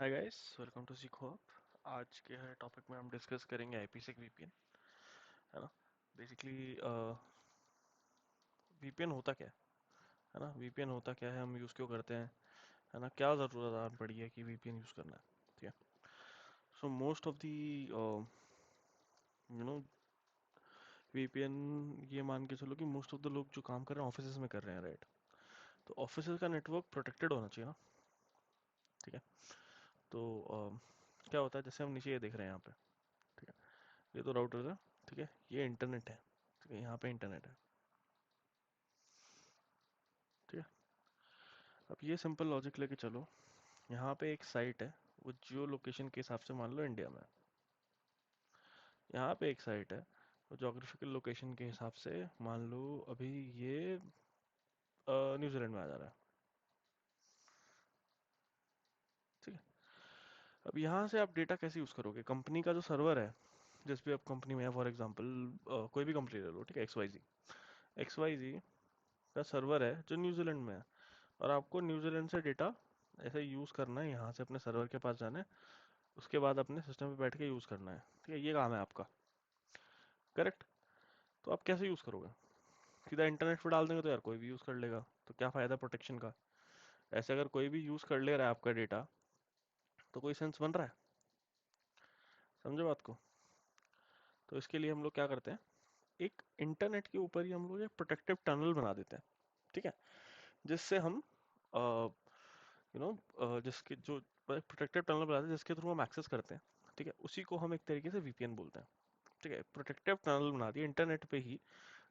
Hi guys, welcome to सीखो आप। आज के टॉपिक में हम डिस्कस करेंगे आईपीसेक वीपीएन, है ना। बेसिकली वीपीएन होता क्या है ना, वीपीएन होता क्या है, हम यूज़ क्यों करते हैं, है ना, क्या ज़रूरत आन पड़ी है कि वीपीएन यूज़ करना है। ठीक है। So most of the you know VPN, ये मान के चलो कि मोस्ट ऑफ द लोग जो काम कर रहे हैं ऑफिस में कर रहे हैं, राइट। तो ऑफिस का नेटवर्क प्रोटेक्टेड होना चाहिए ना। ठीक है। तो क्या होता है, जैसे हम नीचे ये देख रहे हैं यहाँ पे। ठीक है। ये तो राउटर है। ठीक है। ये इंटरनेट है। ठीक है। यहाँ पे इंटरनेट है। ठीक है। अब ये सिंपल लॉजिक लेके चलो। यहाँ पे एक साइट है, वो जियो लोकेशन के हिसाब से मान लो इंडिया में है। यहाँ पे एक साइट है, वो जोग्राफिकल लोकेशन के हिसाब से मान लो अभी ये न्यूजीलैंड में आ जा रहा है। ठीक है। अब यहाँ से आप डेटा कैसे यूज़ करोगे? कंपनी का जो सर्वर है, जिस भी आप कंपनी में है, फॉर एग्जांपल कोई भी कंपनी ले लो, ठीक है, एक्स वाई जी का सर्वर है जो न्यूजीलैंड में है, और आपको न्यूजीलैंड से डेटा ऐसे यूज़ करना है, यहाँ से अपने सर्वर के पास जाना है, उसके बाद अपने सिस्टम पे बैठ के यूज़ करना है। ठीक है, ये काम है आपका। करेक्ट। तो आप कैसे यूज़ करोगे? सीधा इंटरनेट पे डाल देंगे तो यार कोई भी यूज़ कर लेगा, तो क्या फ़ायदा प्रोटेक्शन का? ऐसे अगर कोई भी यूज़ कर ले रहा है आपका डेटा, तो कोई सेंस बन रहा है? समझे बात को? तो इसके लिए हम लोग क्या करते हैं, एक इंटरनेट के ऊपर ही हम लोग एक प्रोटेक्टिव टनल बना देते हैं। ठीक है। जिससे हम जिसके जो प्रोटेक्टिव टनल बनाते हैं, जिसके थ्रू हम एक्सेस करते हैं, ठीक है, उसी को हम एक तरीके से वीपीएन बोलते हैं। ठीक है। प्रोटेक्टिव टनल बना दिया इंटरनेट पे ही,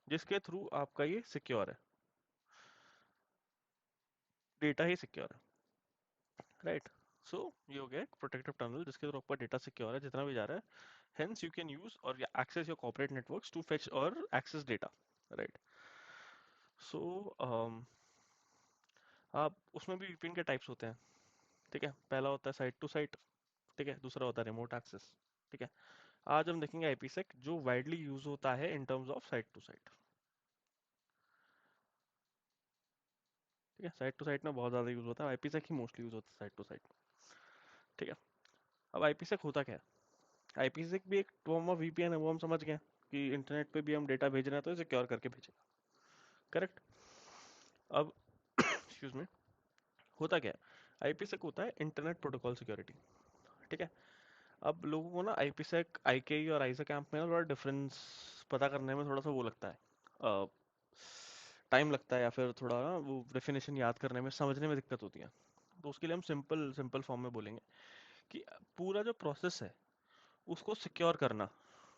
जिसके थ्रू आपका ये सिक्योर है, डेटा ही सिक्योर है, राइट। सो ये हो गया एक प्रोटेक्टिव टनल जिसके थ्रू आपका डेटा सिक्योर है जितना भी जा रहा है। हेंस यू कैन यूज और access your corporate networks to fetch और एक्सेस डेटा, राइट। सो आप उसमें भी वीपीएन के टाइप्स होते हैं। ठीक है। पहला होता है साइट टू साइट। ठीक है। दूसरा होता है रिमोट एक्सेस। ठीक है। आज हम देखेंगे आईपीसेक, जो वाइडली यूज होता है in terms of site to site. ठीक है। साइट टू साइट में बहुत ज्यादा यूज होता है, आईपीसेक ही मोस्टली यूज होता है साइट टू साइट। ठीक है। अब आईपीसेक होता क्या है? आईपीसेक भी एक फॉर्म ऑफ वीपीएन है, वो हम समझ गए कि इंटरनेट पे भी हम डेटा भेज रहे हैं तो इसे सिक्योर करके भेजेगा। करेक्ट। अब एक्सक्यूज मी, होता क्या है? आईपीसेक होता है इंटरनेट प्रोटोकॉल सिक्योरिटी। ठीक है। अब लोगों को ना आईपीसेक, आईकेई और आइसा कैंप में ना थोड़ा डिफरेंस पता करने में थोड़ा सा वो लगता है, टाइम लगता है, या फिर थोड़ा ना वो डेफिनेशन याद करने में, समझने में दिक्कत होती है। तो उसके लिए हम सिंपल सिंपल फॉर्म में बोलेंगे कि पूरा जो प्रोसेस है उसको सिक्योर करना,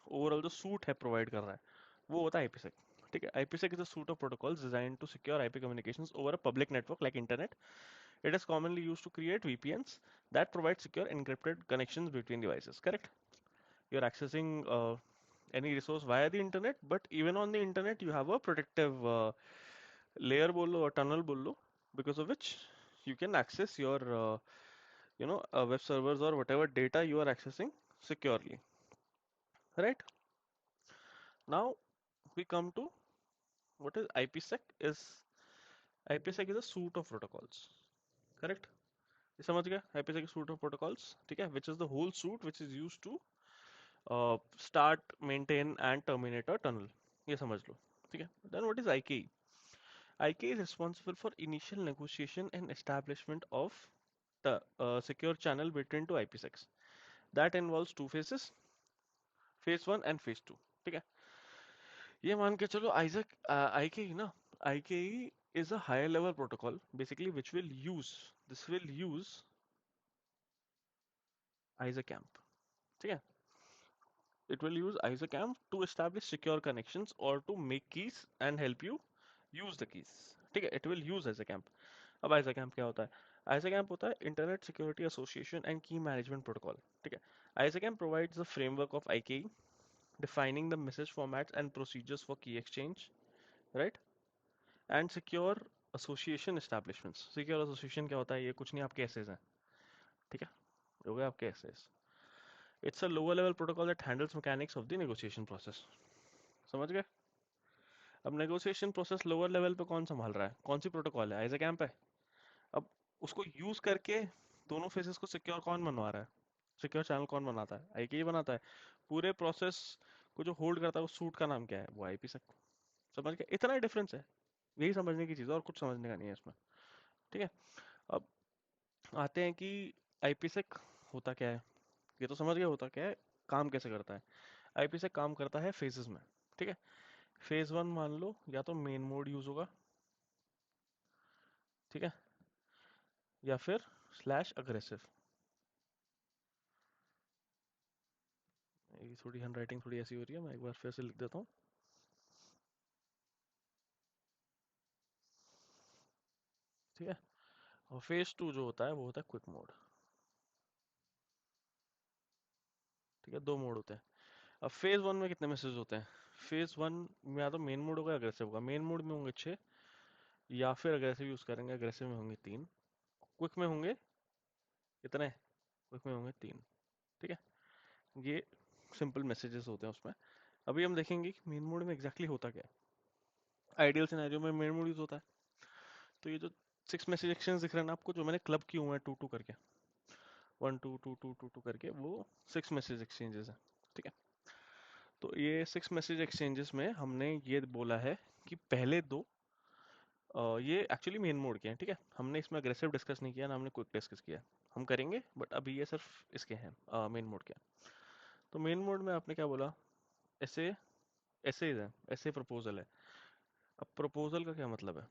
ओवरऑल जो सूट है प्रोवाइड कर रहा है, वो होता है आईपीसेक। ठीक है। IPsec is a suite of protocols designed to secure IP communications over a public network like internet. It is commonly used to create VPNs that provide secure encrypted connections between devices. Correct? You're accessing any resource via the internet, but even on the internet, you have a protective layer bolo or tunnel bolo, because of which you can access your web servers or whatever data you are accessing securely. Right? Now we come to what is IPsec. IPsec is a suite of protocols. Correct? ये समझ गया? IPsec is a suite of protocols. ठीक है, which is the whole suite which is used to start, maintain and terminate a tunnel. ये समझ लो। ठीक है। Then what is IKE? IKE is responsible for initial negotiation and establishment of the secure channel between two IPsec's. That involves two phases, phase one and phase two. ठीक है। ये मान के चलो आइजक IKE ना, IKE is a higher level protocol basically which will use ISACAMP. ठीक है। It will use ISACAMP to establish secure connections or to make keys and help you use the keys. ठीक है। It will use ISACAMP. अब ISACAMP क्या होता है? ISACAMP होता है Internet Security Association and Key Management Protocol. ठीक है। ISACAMP provides the framework of IKE, defining the message formats and procedures for key exchange, right? And secure association establishments. Secure association क्या होता है? ये कुछ नहीं, आपके एसेस हैं। ठीक है। ये हो गए आपके assess. It's a lower level protocol that handles mechanics of the negotiation process. समझ गए? अब नेगोशिएशन प्रोसेस लोअर लेवल पे कौन संभाल रहा है? कौन सी प्रोटोकॉल है? आइज़ैक कैंप है। अब उसको यूज करके दोनों फेसेस को सिक्योर कौन बनवा रहा है? सिक्योर चैनल कौन बनाता है? आईके ही बनाता है। पूरे प्रोसेस को जो होल्ड करता है उस सूट का नाम क्या है? वो आईपी। समझ गए? इतना ही डिफरेंस है। यही समझने की चीज़ है और कुछ समझने का नहीं है इसमें। ठीक है। अब आते हैं कि आईपीसेक होता क्या है। ये तो समझ गए होता क्या है, काम कैसे करता है। आईपीसेक काम करता है फेजेस में। ठीक है। फेज वन मान लो या तो मेन मोड यूज होगा, ठीक है, या फिर स्लैश अग्रेसिव। ये थोड़ी हैंड राइटिंग थोड़ी ऐसी हो रही है, मैं एक बार फिर से लिख देता हूँ। ठीक है। और फेज टू जो होता है वो होता है क्विक मोड। ठीक है, दो मोड होते हैं। अब फेज वन में कितने मैसेज होते हैं? फेज वन में या तो मेन मोड होगा, अग्रेसिव होगा। मेन मोड में होंगे 6, या फिर अग्रेसिव यूज करेंगे, अग्रेसिव में होंगे 3, क्विक में होंगे कितने? क्विक में होंगे 3। ठीक है। ये सिंपल मैसेजेस होते हैं उसमें। अभी हम देखेंगे कि मेन मोड में एग्जैक्टली होता क्या है। आइडियल सिनेरियो में मेन मोड यूज होता है। तो ये जो 6 मैसेज एक्सचेंज दिख रहे हैं ना आपको, जो मैंने क्लब किए हुए हैं 2 2 करके, 1 2 2 2 2 2 करके, वो 6 मैसेज एक्सचेंजेस हैं। ठीक है। तो ये 6 मैसेज एक्सचेंजेस में हमने ये बोला है कि पहले दो ये एक्चुअली मेन मोड के हैं। ठीक है। हमने इसमें अग्रेसिव डिस्कस नहीं किया ना हमने क्विक डिस्कस किया। हम करेंगे बट अभी ये सिर्फ इसके हैं, मेन मोड के। तो मेन मोड में आपने क्या बोला? ऐसे ऐसे है, ऐसे प्रपोजल है। अब प्रपोजल का क्या मतलब है?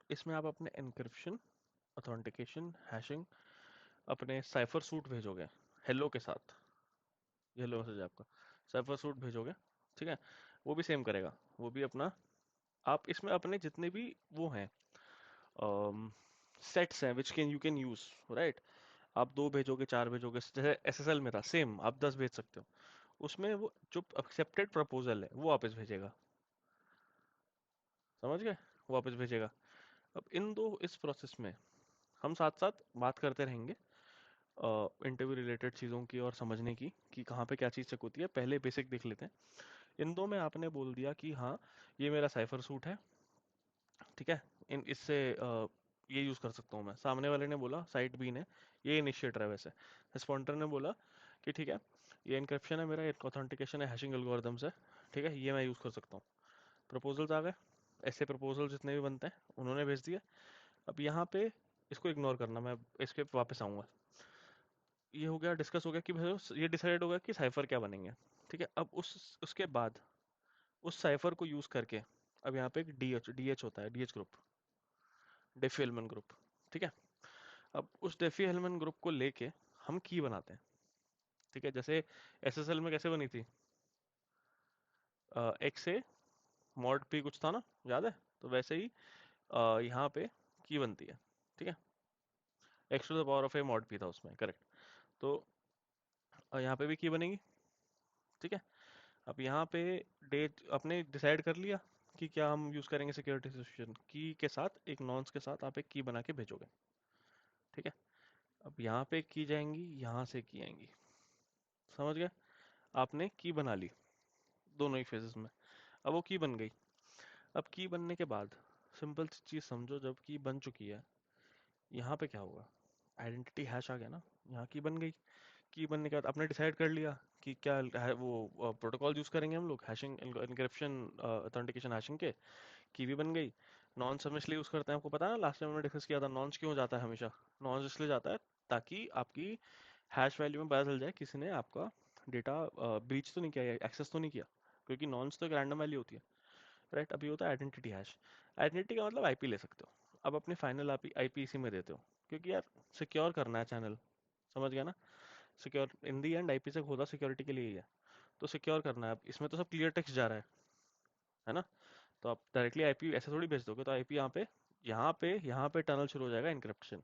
इसमें आप अपने एनक्रिप्शन, ऑथेंटिकेशन, हैशिंग, अपने साइफर सूट भेजोगे हेलो के साथ। ये हेलो मैसेज आपका साइफर सूट भेजोगे। ठीक है। वो भी सेम करेगा। वो भी अपना, आप इसमें अपने जितने भी वो हैं सेट्स हैं which can you can use, right. आप 2 भेजोगे, 4 भेजोगे, जैसे एसएसएल में था सेम, आप 10 भेज सकते हो। उसमें वो जो एक्सेप्टेड प्रपोजल है वो वापस भेजेगा। समझ गए? वो वापस भेजेगा। अब इन दो इस प्रोसेस में हम साथ साथ बात करते रहेंगे इंटरव्यू रिलेटेड चीज़ों की और समझने की कि कहाँ पे क्या चीज़ चेक होती है। पहले बेसिक देख लेते हैं। इन दो में आपने बोल दिया कि हाँ ये मेरा साइफर सूट है। ठीक है। इन इससे ये यूज़ कर सकता हूँ मैं। सामने वाले ने बोला, साइट बी ने, ये इनिशिएटर है वैसे। रिस्पॉन्डर ने बोला कि ठीक है ये इनक्रिप्शन है मेरा, ये ऑथेंटिकेशन है, हैशिंग एल्गोरिथम्स है। ठीक है, ये मैं यूज़ कर सकता हूँ। प्रपोजल्स आ गए। ऐसे प्रपोजल जितने भी बनते हैं उन्होंने भेज दिए। अब यहाँ पे इसको इग्नोर करना, मैं इसके वापस आऊँगा। ये हो गया, डिस्कस हो गया कि भाई ये डिसाइड होगा कि साइफर क्या बनेंगे। ठीक है। अब उस उसके बाद उस साइफर को यूज करके, अब यहाँ पे एक डीएच होता है, डीएच ग्रुप, डेफी हेल्मन ग्रुप। ठीक है। अब उस डेफी हेल्मन ग्रुप को लेके हम की बनाते हैं। ठीक है। जैसे एसएसएल में कैसे बनी थी, एक्स से मॉड पी कुछ था ना, याद है? तो वैसे ही यहाँ पे की बनती है। ठीक है। X to the power of a mod p था उसमें, करेक्ट। तो यहाँ पे भी की बनेगी। ठीक है। अब यहाँ पे डेट अपने डिसाइड कर लिया कि क्या हम यूज़ करेंगे। सिक्योरिटी सोल्यूशन की के साथ, एक नॉन्स के साथ आप एक की बना के भेजोगे। ठीक है। अब यहाँ पे की जाएंगी, यहाँ से की आएंगी। समझ गए? आपने की बना ली दोनों ही फेजेस में। अब वो की बन गई। अब की बनने के बाद सिंपल सी चीज़ समझो, जब की बन चुकी है यहाँ पे क्या होगा? आइडेंटिटी हैश आ गया ना, यहाँ की बन गई। की बनने के बाद आपने डिसाइड कर लिया कि क्या है वो प्रोटोकॉल यूज़ करेंगे हम लोग, हैशिंग इनक्रिप्शन ऑथेंटिकेशन हैशिंग के। की भी बन गई। नॉन्स हम इसलिए यूज़ करते हैं, आपको पता है ना, लास्ट टाइम हमने डिस्कस किया था नॉन्स क्यों जाता है हमेशा। नॉन्स इसलिए जाता है ताकि आपकी हैश वैल्यू में पता चल जाए किसी ने आपका डेटा ब्रीच तो नहीं किया, एक्सेस तो नहीं किया। क्योंकि नॉन्स तो एक रैंडम वैल्यू होती है, राइट। अभी होता है आइडेंटिटी हैश। आइडेंटिटी का मतलब आईपी ले सकते हो। अब अपने फाइनल आईपी इसी में देते हो, क्योंकि यार सिक्योर करना है चैनल। समझ गया ना? Secure in the and IP से होता सिक्योरिटी के लिए ही है। तो सिक्योर करना है। अब इसमें तो सब क्लियर टेक्स्ट जा रहा है ना? तो आप डायरेक्टली आईपी ऐसे थोड़ी भेज दोगे। तो आईपी यहाँ पे टनल शुरू हो जाएगा इनक्रिप्शन।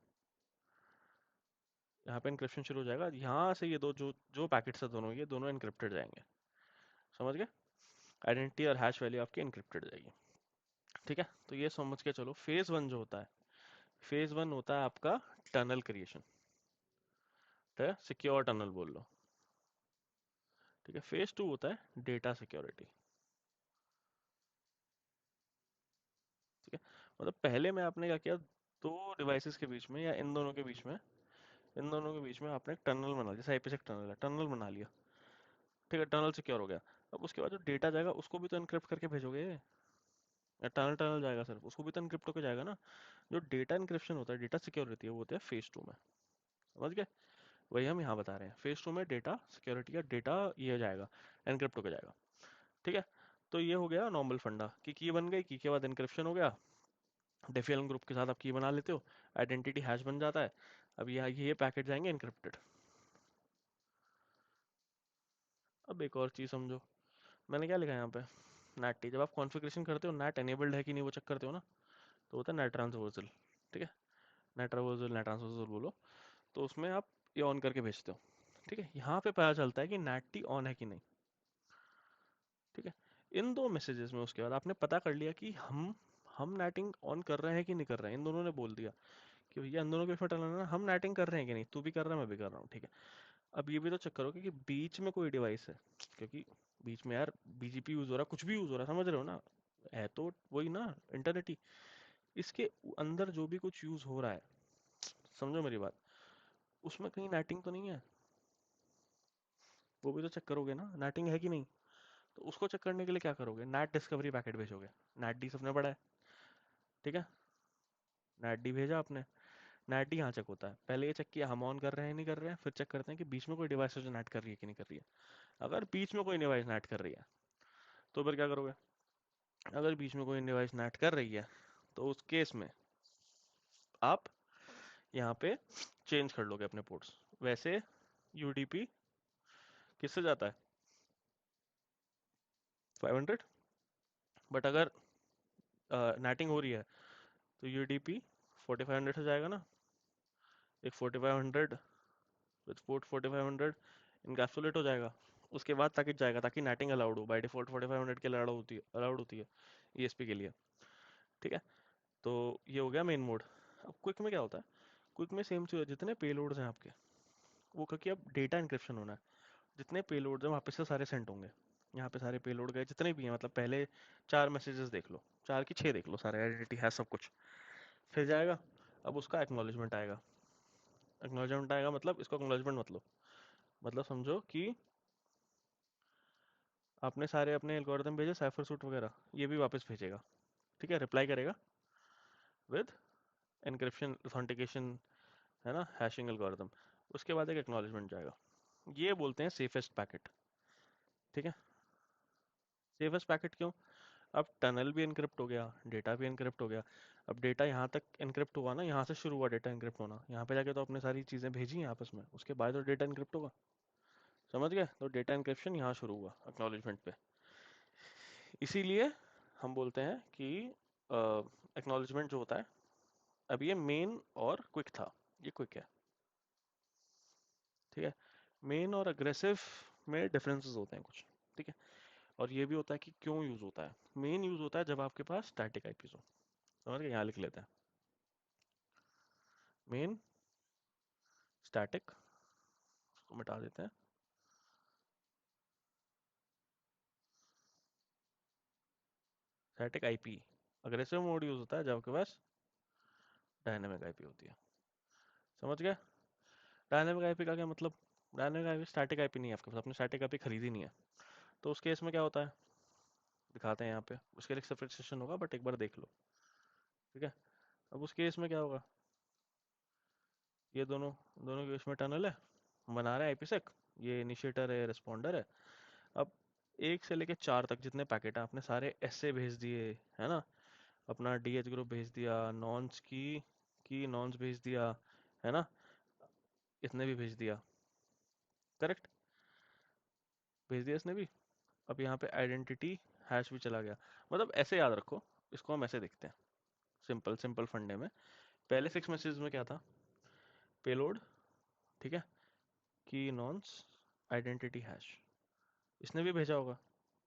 यहाँ पे इनक्रिप्शन शुरू हो जाएगा। यहाँ से ये दो जो जो पैकेट्स है दोनों, ये दोनों इनक्रिप्टेड जाएंगे। समझ गए? आइडेंटिटी और हैश वैल्यू आपकी इनक्रिप्टेड जाएगी। ठीक है। तो ये समझ के चलो, फेज वन जो होता है, फेज वन होता है आपका टनल क्रिएशन। ठीक है, सिक्योर टनल बोल लो। ठीक है। फेज टू होता है डेटा सिक्योरिटी। ठीक है। मतलब पहले में आपने क्या किया, दो डिवाइसेस के बीच में या इन दोनों के बीच में इन दोनों के बीच में आपने एक टनल बना लिया, जैसे आईपीसेक टनल है, टनल बना लिया। ठीक है, टनल सिक्योर हो गया। अब उसके बाद जो डेटा जाएगा उसको भी तो एनक्रिप्ट करके भेजोगे, या टनल टनल जाएगा सिर्फ, उसको भी तो एनक्रिप्ट होकर जाएगा ना। जो डेटा एनक्रिप्शन होता है, डेटा सिक्योरिटी है, वो होता है फेज 2 में। समझ गए? वही हम यहाँ बता रहे हैं, फेज 2 में डेटा सिक्योरिटी का डेटा ये जाएगा, एनक्रिप्ट होकर जाएगा। ठीक है, तो ये हो गया नॉर्मल फंडा कि की बन गई, की के बाद एनक्रिप्शन हो गया, डेफियन ग्रुप के साथ आप की बना लेते हो, आइडेंटिटी हैश बन जाता है। अब ये पैकेट जाएंगे एनक्रिप्टेड। अब एक और चीज़ समझो, मैंने क्या लिखा है यहाँ पे, नैट टी। जब आप कॉन्फ़िगरेशन करते हो, नैट एनेबल्ड है कि नहीं वो चेक करते हो ना, तो होता है नेट ट्रांसवर्सल। ठीक है, नेट ट्रांसवर्सल, नेट ट्रांसवर्सल बोलो, तो उसमें आप ये ऑन करके भेजते हो। ठीक है, यहाँ पे पता चलता है कि नैट टी ऑन है कि नहीं। ठीक है, इन दो मैसेजेस में उसके बाद आपने पता कर लिया कि हम नैटिंग ऑन कर रहे हैं कि नहीं कर रहे हैं। इन दोनों ने बोल दिया कि भैया इन दोनों के बीच में हम नैटिंग कर रहे हैं कि नहीं, तू भी कर रहा है मैं भी कर रहा हूँ। ठीक है, अब ये भी तो चेक करोगे कि बीच में कोई डिवाइस है, क्योंकि बीच में यार बीजीपी यूज हो रहा है, कुछ भी यूज हो रहा है, समझ रहे हो ना, है तो वही ना, इंटरनेट ही। इसके अंदर जो भी कुछ यूज हो रहा है, समझो मेरी बात, उसमें कहीं नेटिंग तो नहीं है, वो भी तो चेक करोगे ना, नेटिंग है कि नहीं। तो उसको चेक करने के लिए क्या करोगे, नेट डिस्कवरी पैकेट भेजोगे। नेट डी सबने पढ़ा है। ठीक है, नेट डी भेजा आपने, नेट डी यहाँ चेक होता है, पहले ये चेक किया हम ऑन कर रहे हैं नहीं कर रहे हैं, फिर चेक करते हैं कि बीच में कोई डिवाइस है जो नेट कर रही है कि नहीं कर रही है। अगर बीच में कोई डिवाइस नेट कर रही है तो फिर क्या करोगे, अगर बीच में कोई डिवाइस नेट कर रही है तो उस केस में आप यहाँ पे चेंज कर लोगे अपने पोर्ट्स। वैसे यूडीपी किससे जाता है, 500, बट अगर नेटिंग हो रही है तो यूडीपी 4500 से जाएगा ना। एक 4500 विथ पोर्ट 4500 इनकैप्सुलेट हो जाएगा, उसके बाद पैकेट जाएगा, ताकि नेटिंग अलाउड हो। बाय डिफॉल्ट 4500 के लिए अलाउड होती है ईएसपी के लिए। ठीक है, तो ये हो गया मेन मोड। अब क्विक में क्या होता है, क्विक में सेम चीज़ है, जितने पेलोड्स हैं आपके, वो क्योंकि अब डेटा इंक्रिप्शन होना है, जितने पेलोड्स हैं वापस से सारे सेंड होंगे। यहाँ पे सारे पेलोड गए जितने भी हैं, मतलब पहले 4 मैसेजेस देख लो, 4 की 6 देख लो, सारे आइडेंटिटी है सब कुछ, फिर जाएगा। अब उसका एक्नॉलेजमेंट आएगा। एक्नॉलेजमेंट आएगा मतलब, इसको एक्नॉलेजमेंट मतलब समझो कि आपने सारे अपने एल्गोरिदम भेजे, साइफर सूट वगैरह, ये भी वापस भेजेगा। ठीक है, रिप्लाई करेगा विद एनक्रिप्शन ऑथेंटिकेशन, है ना, हैशिंग एल्गोरिदम। उसके बाद एक एक्नॉलेजमेंट जाएगा। ये बोलते हैं सेफेस्ट पैकेट। ठीक है, सेफेस्ट पैकेट क्यों, अब टनल भी एनक्रिप्ट हो गया, डेटा भी एनक्रिप्ट हो गया। अब डेटा यहाँ तक एनक्रिप्ट हुआ ना, यहाँ से शुरू हुआ डेटा एनक्रिप्ट होना, यहाँ पे जाके तो अपने सारी चीज़ें भेजी हैं आपस में, उसके बाद तो डेटा एनक्रिप्ट होगा। समझ गए? तो डेटा एनक्रिप्शन यहाँ शुरू हुआ एक्नॉलेजमेंट पे। इसीलिए हम बोलते हैं कि एक्नॉलेजमेंट जो होता है, अब ये मेन और क्विक था, ये क्विक है। ठीक है, मेन और अग्रेसिव में डिफरेंसेस होते हैं कुछ। ठीक है, और ये भी होता है कि क्यों यूज होता है। मेन यूज होता है जब आपके पास स्टैटिक आईपीस हो। समझ गए? यहाँ लिख लेते हैं, मेन स्टैटिक, उसको मिटा देते हैं, static IP. Aggressive mode use होता है जब आपके पास डायनेमिक आईपी होती है। समझ गए? डायनेमिक आईपी का क्या मतलब, डायनेमिक आईपी स्टैटिक आईपी नहीं है आपके पास, आपने स्टैटिक आईपी खरीदी नहीं है, तो उस केस में क्या होता है, दिखाते हैं यहाँ पे, उसके लिए सेपरेट सेशन होगा, बट एक बार देख लो। ठीक है, अब उस केस में क्या होगा, ये दोनों दोनों के बीच में टनल है, बना रहे हैं आईपीसेक, ये इनिशिएटर है, रिस्पॉन्डर है। अब 1 से लेके 4 तक जितने पैकेट हैं आपने सारे ऐसे भेज दिए, है ना, अपना डीएच ग्रुप भेज दिया, नॉन्स की नॉन्स भेज दिया, है ना, इसने भी भेज दिया, करेक्ट, भेज दिया इसने भी। अब यहाँ पे आइडेंटिटी हैश भी चला गया। मतलब ऐसे याद रखो, इसको हम ऐसे देखते हैं, सिंपल सिंपल फंडे में। पहले 6 मैसेज में क्या था, पेलोड, ठीक है, की नॉन्स, आइडेंटिटी हैश, इसने भी भेजा होगा,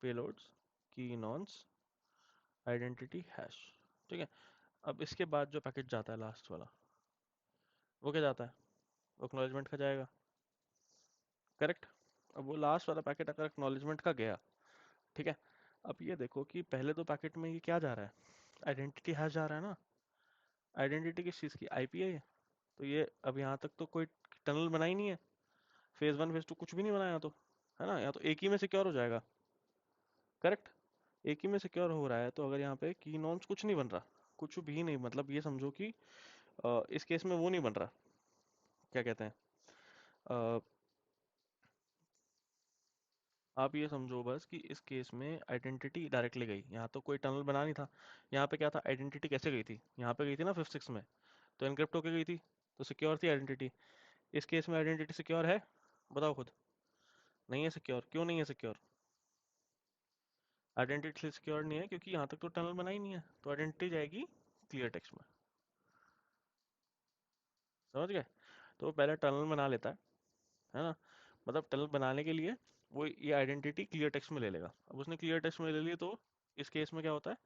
पेलोड्स की नॉन्स, आइडेंटिटी हैश। ठीक है, अब इसके बाद जो पैकेट जाता है लास्ट वाला, वो क्या जाता है, वो एक्नॉलेजमेंट का जाएगा, करेक्ट। अब वो लास्ट वाला पैकेट अगर एक्नॉलेजमेंट का गया, ठीक है, अब ये देखो कि पहले तो पैकेट में ये क्या जा रहा है, आइडेंटिटी हैश जा रहा है ना। आइडेंटिटी किस चीज़ की, आईपी है ये, तो ये अब यहाँ तक तो कोई टनल बनाई नहीं है, फेज वन फेज टू कुछ भी नहीं बनाया तो, है ना, या तो एक ही में सिक्योर हो जाएगा। करेक्ट, एक ही में सिक्योर हो रहा है, तो अगर यहाँ पे की नॉर्म्स कुछ नहीं बन रहा, कुछ भी नहीं, मतलब ये समझो कि इस केस में वो नहीं बन रहा, क्या कहते हैं, अ, आप ये समझो बस कि इस केस में आइडेंटिटी डायरेक्टली गई, यहाँ तो कोई टनल बना नहीं था। यहाँ पे क्या था, आइडेंटिटी कैसे गई थी, यहाँ पे गई थी ना फिफ्थ सिक्स में, तो एनक्रिप्ट होके गई थी, तो सिक्योर थी आइडेंटिटी। इस केस में आइडेंटिटी सिक्योर है, बताओ खुद। नहीं है सिक्योर, क्यों नहीं है सिक्योर? आइडेंटिटी सिक्योर नहीं है क्योंकि यहाँ तक तो टनल बना ही नहीं है, तो आइडेंटिटी जाएगी क्लियर टेक्स्ट में। समझ गए? तो वो पहले टनल बना लेता है ना, मतलब टनल बनाने के लिए वो ये आइडेंटिटी क्लियर टेक्स्ट में ले लेगा। अब उसने क्लियर टेक्स्ट में ले ली, तो इस केस में क्या होता है,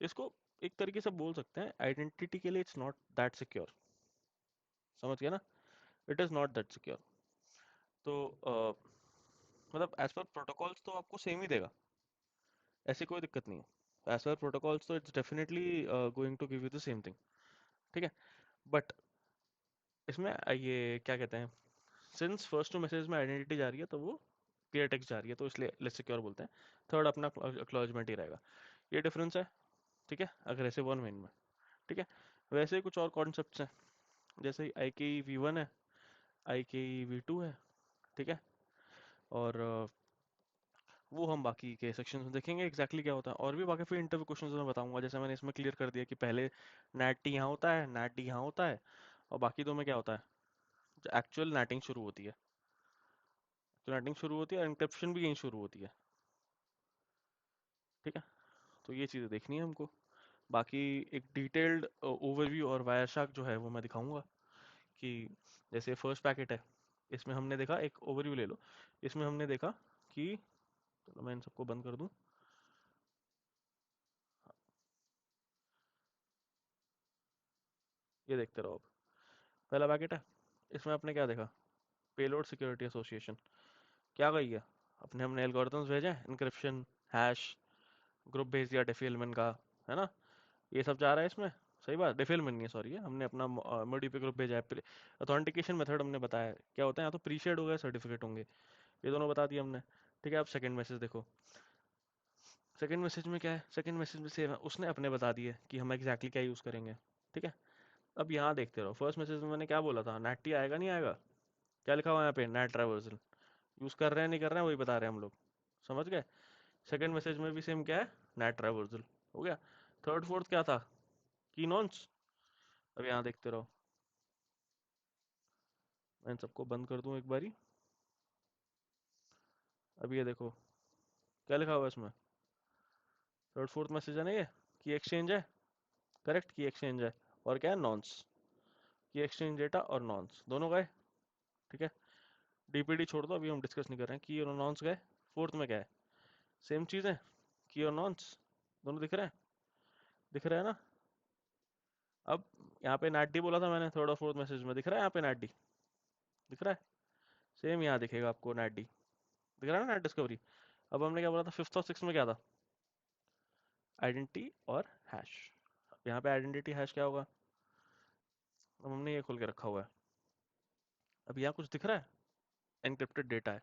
इसको एक तरीके से बोल सकते हैं आइडेंटिटी के लिए इट्स नॉट दैट सिक्योर। समझ गया ना, it is not that secure. तो मतलब एज पर प्रोटोकॉल्स तो आपको सेम ही देगा, ऐसी कोई दिक्कत नहीं है। एज पर प्रोटोकॉल्स तो it's definitely going to give you the same thing, ठीक है। बट इसमें ये क्या कहते हैं, सिंस फर्स्ट टू मैसेज में आइडेंटिटी जा रही है, तो वो क्लियर टेक्स्ट जा रही है, तो इसलिए लेस सिक्योर बोलते हैं। थर्ड अपना एक्नॉलेजमेंट ही रहेगा, ये डिफरेंस है, ठीक है, अग्रेसिव और मेन में। ठीक है, वैसे ही कुछ और कॉन्सेप्ट्स हैं, जैसे आई के वी वन है, आई के वी टू है, ठीक है, और वो हम बाकी के सेक्शन में देखेंगे एग्जैक्टली क्या होता है। और भी बाकी फिर इंटरव्यू क्वेश्चन में बताऊंगा, जैसे मैंने इसमें क्लियर कर दिया कि पहले नैट टी यहाँ होता है, नैट डी यहाँ होता है, और बाकी दो में क्या होता है, जो एक्चुअल नैटिंग शुरू होती है, तो नैटिंग शुरू होती है और इंक्रिप्शन भी यहीं शुरू होती है। ठीक है, तो ये चीज़ें देखनी है हमको। बाकी एक डिटेल्ड ओवरव्यू और वायरशार्क जो है वो मैं दिखाऊंगा, कि जैसे फर्स्ट पैकेट है, इसमें हमने देखा, एक ओवरव्यू ले लो, इसमें हमने देखा कि, चलो मैं इन सबको बंद कर दूं, ये देखते रहो। अब पहला पैकेट है, इसमें आपने क्या देखा, पेलोड सिक्योरिटी एसोसिएशन, क्या गई है, अपने हमने एल्गोरिथम्स भेजे, इंक्रिप्शन, हैश, ग्रुप भेज दिया डेफिएलमेंट का, है ना, ये सब जा रहा है इसमें। सही बात, डेफिएलमेंट नहीं है, सॉरी, है हमने अपना मोडी पे ग्रुप भेजा है। ऑथेंटिकेशन मेथड हमने बताया है क्या होता है, या तो प्रीशेड होगा, सर्टिफिकेट होंगे, ये दोनों बता दिए हमने। ठीक है, अब सेकंड मैसेज देखो, सेकंड मैसेज में क्या है, सेकंड मैसेज में सेम है, उसने अपने बता दिए कि हम एग्जैक्टली क्या यूज़ करेंगे। ठीक है, अब यहाँ देखते रहो, फर्स्ट मैसेज में मैंने क्या बोला था, नेट टी आएगा नहीं आएगा, क्या लिखा हुआ है यहाँ पे, नेट ट्रैवर्सल यूज़ कर रहे हैं नहीं कर रहे हैं वही बता रहे हैं हम लोग। समझ गए? सेकंड मैसेज में भी सेम क्या है, नेट ट्रैवर्सल हो गया। थर्ड फोर्थ क्या था, की नॉन्स। अब यहाँ देखते रहो, मैं इन सबको बंद कर दूं एक बारी। अब ये देखो क्या लिखा हुआ है इसमें, थर्ड फोर्थ मैसेज है ना ये, की एक्सचेंज है, करेक्ट, की एक्सचेंज है, और क्या है, नॉन्स, की एक्सचेंज डेटा और नॉन्स दोनों गए। ठीक है, डीपीडी छोड़ दो, अभी हम डिस्कस नहीं कर रहे हैं, की और नॉन्स गए। फोर्थ में क्या है, सेम चीज़ है, की और नॉन्स दोनों दिख रहे हैं, दिख रहा है ना। अब यहाँ पे नैट डी बोला था मैंने, थर्ड और फोर्थ मैसेज में दिख रहा है, यहाँ पे नैट डी दिख रहा है, सेम यहाँ दिखेगा आपको नैट डी, दिख रहा है ना, नैट डिस्कवरी। अब हमने क्या बोला था, फिफ्थ और सिक्स में क्या था, आइडेंटिटी और हैश। यहाँ पे आइडेंटिटी हैश क्या होगा, अब हमने ये खोल के रखा हुआ है, अब यहाँ कुछ दिख रहा है, एनक्रिप्टेड डेटा है,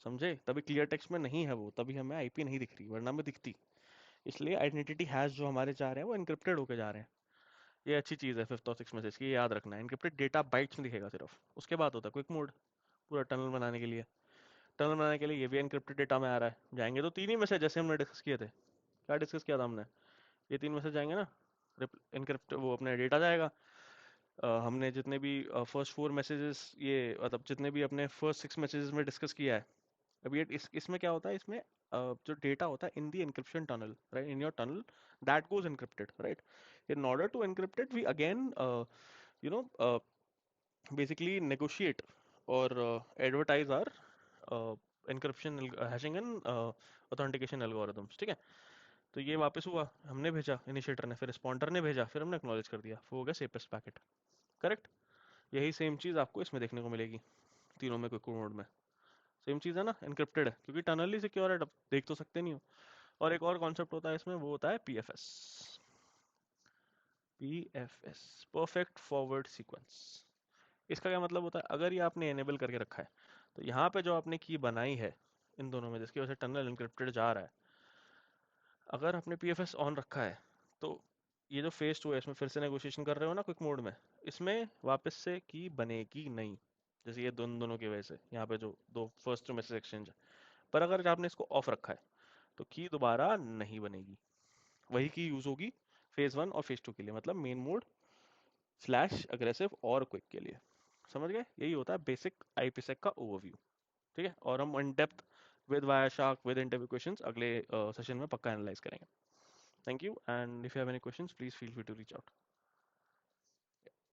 समझे, तभी क्लियर टेक्स्ट में नहीं है वो, तभी हमें आईपी नहीं दिख रही, वरना में दिखती। इसलिए आइडेंटिटी हैश जो हमारे जा रहे हैं वो एनक्रिप्टेड होके जा रहे हैं। ये अच्छी चीज़ है फिफ्थ और सिक्स मैसेज की, ये याद रखना है, एनक्रिप्टेड डेटा बाइट्स में दिखेगा सिर्फ। उसके बाद होता है क्विक मोड, पूरा टनल बनाने के लिए, टनल बनाने के लिए ये भी एनक्रिप्टेड डेटा में आ रहा है, जाएंगे तो तीन ही मैसेज जैसे हमने डिस्कस किए थे, क्या डिस्कस किया था हमने, ये तीन मैसेज जाएंगे ना, इनक्रिप्ट वो अपने डेटा जाएगा। हमने जितने भी फर्स्ट फोर मैसेजेस, ये मतलब जितने भी अपने फर्स्ट सिक्स मैसेजेस में डिस्कस किया है, अब ये इसमें क्या होता है, इसमें जो डेटा होता है in the encryption tunnel, right, in your tunnel, that goes encrypted, right. In order to encrypt it we again you know basically negotiate or advertise our encryption hashing and authentication algorithms। ठीक है, तो ये वापस हुआ, हमने भेजा initiator ने, फिर रिस्पॉन्डर ने भेजा, फिर हमने एक्नॉलेज कर दिया, फिर हो गया सेफेस्ट पैकेट। करेक्ट, यही सेम चीज़ आपको इसमें देखने को मिलेगी, तीनों में क्विक मोड में सेम चीज़ है ना, एनक्रिप्टेड है क्योंकि टनल ही सिक्योर है, अब देख तो सकते नहीं हो। और एक और कॉन्सेप्ट होता है इसमें, वो होता है PFS, PFS, perfect forward sequence. इसका क्या मतलब होता है, अगर ये आपने एनेबल करके रखा है तो यहाँ पे जो आपने की बनाई है इन दोनों में जिसकी वजह से टनल इनक्रिप्टेड जा रहा है, अगर आपने पीएफएस ऑन रखा है तो ये जो फेज 2 है इसमें फिर से नेगोशिएशन कर रहे हो ना क्विक मोड में, इसमें वापस से की बनेगी नहीं, जैसे ये दोनों की वजह से यहाँ पे जो दो फर्स्ट टू मैसेज एक्सचेंज है। पर अगर आपने इसको ऑफ रखा है तो की दोबारा नहीं बनेगी, वही की यूज होगी फेज 1 और फेज 2 के लिए, मतलब मेन मोड स्लैश अग्रेसिव और क्विक के लिए। समझ गए, यही होता है बेसिक आईपीसेक का ओवरव्यू। ठीक है, और हम in depth with Wireshark with interview questions अगले सेशन में पक्का एनालाइज करेंगे। Thank you, and if you have any questions please feel free to reach out.